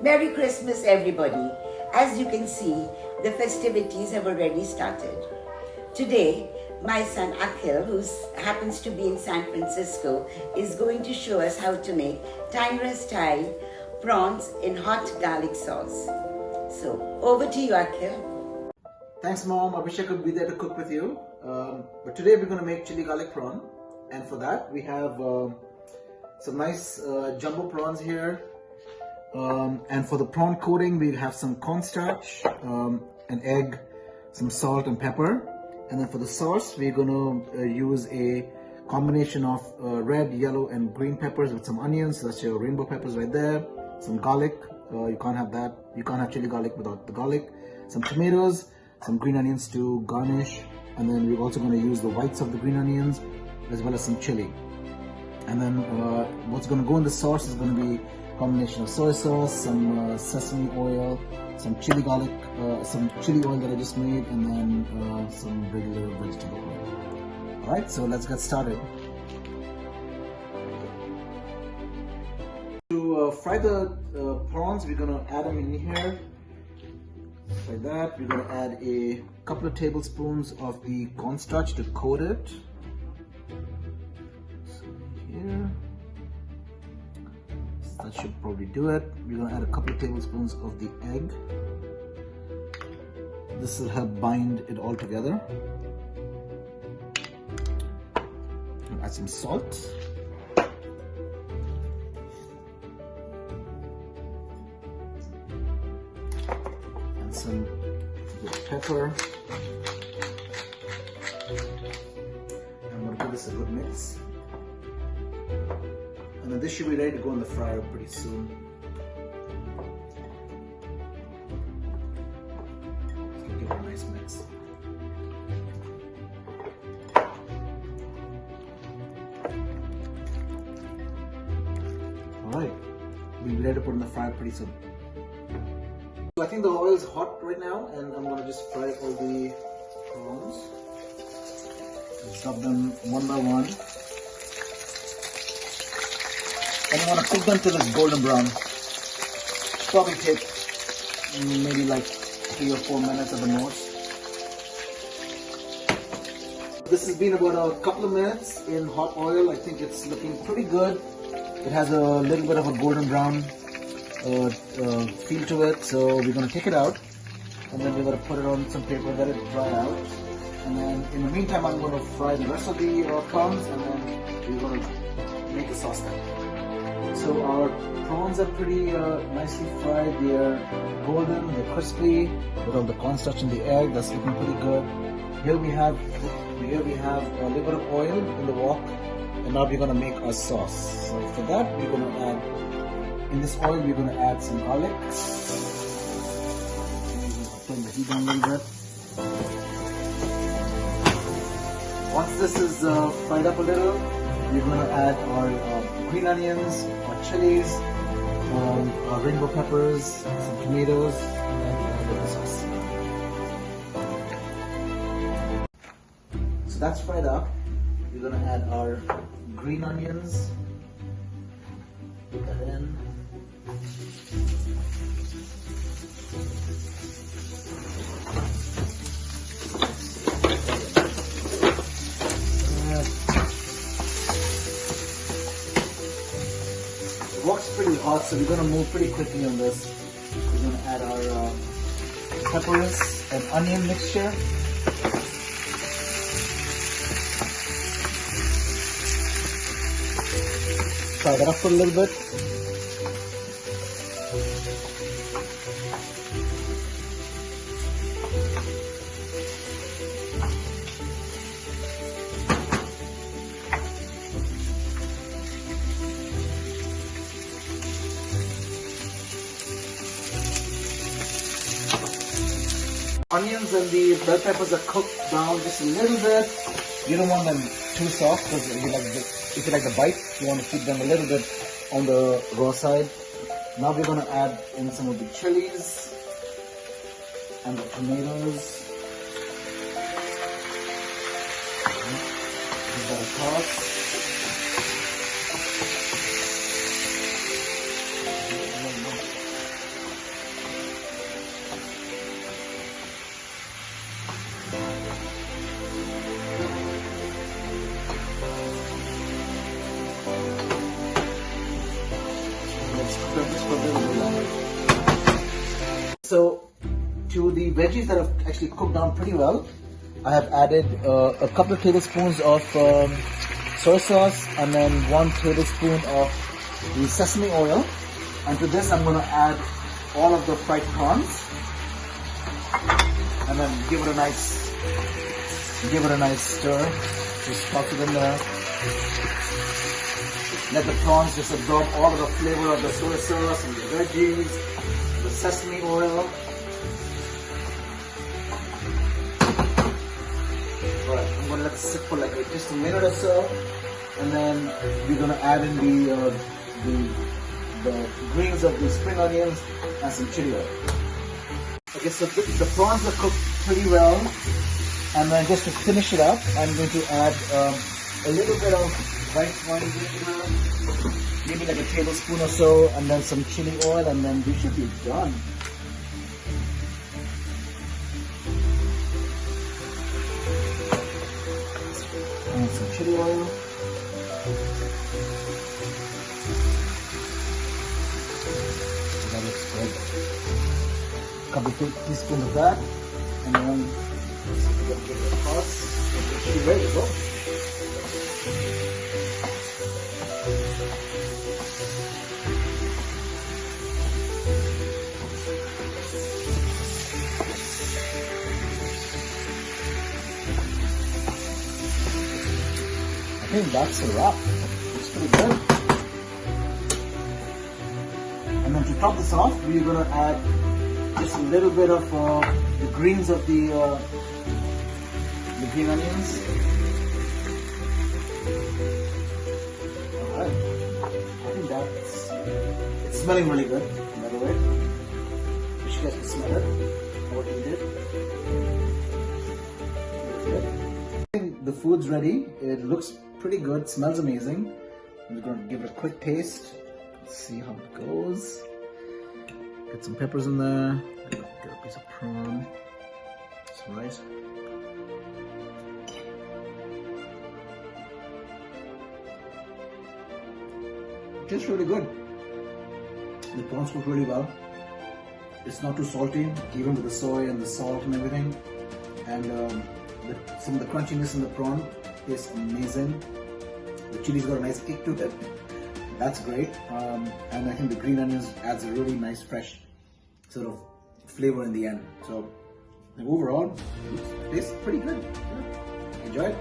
Merry Christmas, everybody. As you can see, the festivities have already started. Today, my son Akhil, who happens to be in San Francisco, is going to show us how to make Tandoori-style prawns in hot garlic sauce. So, over to you, Akhil. Thanks, Mom. I wish I could be there to cook with you. But today we're going to make chili garlic prawn. And for that, we have some nice jumbo prawns here. And for the prawn coating, we have some cornstarch, an egg, some salt and pepper. And then for the sauce, we're going to use a combination of red, yellow and green peppers with some onions. So that's your rainbow peppers right there. Some garlic. You can't have that. You can't have chili garlic without the garlic. Some tomatoes, some green onions to garnish. And then we're also going to use the whites of the green onions as well as some chili. And then what's going to go in the sauce is going to be a combination of soy sauce, some sesame oil, some chili garlic, some chili oil that I just made, and then some regular vegetable oil. Alright, so let's get started. To fry the prawns, we're going to add them in here. Like that. We're going to add a couple of tablespoons of the cornstarch to coat it. So here. So that should probably do it. We're going to add a couple of tablespoons of the egg. This will help bind it all together. We'll add some salt. And some pepper. I'm going to give this a good mix. And then this should be ready to go in the fryer pretty soon. So give it a nice mix. Alright, we'll be ready to put in the fryer pretty soon. So I think the oil is hot right now, and I'm going to just fry all the prawns. Just drop them one by one. And I want to cook them till it's golden brown. Probably take maybe like 3 or 4 minutes at the most. This has been about a couple of minutes in hot oil. I think it's looking pretty good. It has a little bit of a golden brown feel to it, so we're going to take it out, and then we're going to put it on some paper, let it dry out, and then in the meantime I'm going to fry the rest of the prawns, and then we're going to make the sauce now. So our prawns are pretty nicely fried. They're golden, they're crispy with all the cornstarch and the egg. That's looking pretty good. Here we have a little bit of oil in the wok, and now we're going to make our sauce. So for that we're going to add, in this oil we're going to add some garlic. Turn the heat down a little bit. Once this is fried up a little, we're going to add our green onions, our chilies, our rainbow peppers, some tomatoes, and the sauce. So that's fried up. We're going to add our green onions. Put that in. The wok's pretty hot, so we're going to move pretty quickly on this. We're going to add our peppers and onion mixture. Fry that up for a little bit. Onions and the bell peppers are cooked down just a little bit. You don't want them too soft, because if you like the bite, you want to keep them a little bit on the raw side. Now we're going to add in some of the chilies and the tomatoes. Give that a toss. for a little bit longer. So to the veggies that have actually cooked down pretty well, I have added a couple of tablespoons of soy sauce and then 1 tablespoon of the sesame oil. And to this I'm going to add all of the fried prawns and then give it a nice stir. Just toss it in there. Let the prawns just absorb all of the flavor of the soy sauce and the veggies, the sesame oil. Alright, I'm going to let it sit for like just a minute or so, and then we're going to add in the greens of the spring onions and some chili oil. Okay, so the prawns are cooked pretty well, and then just to finish it up, I'm going to add a little bit of white wine vinegar, maybe like a tablespoon or so, and then some chili oil, and then we should be done. And some chili oil. That looks good. A couple of teaspoons of that, and then give it a toss. She's ready to go. I think that's a wrap. It's pretty good. And then to top this off, we're going to add just a little bit of the greens of the green onions. Alright. I think it's smelling really good, by the way. Wish you guys could smell it. What you did. The food's ready. It looks pretty good, smells amazing. I'm just going to give it a quick taste. Let's see how it goes. Get some peppers in there. Get a piece of prawn. Some rice. Tastes really good. The prawns cook really well. It's not too salty, even with the soy and the salt and everything. And some of the crunchiness in the prawn is amazing. The chili's got a nice kick to it. That's great. And I think the green onions adds a really nice fresh sort of flavor in the end. So overall, it tastes pretty good. Yeah. Enjoy it.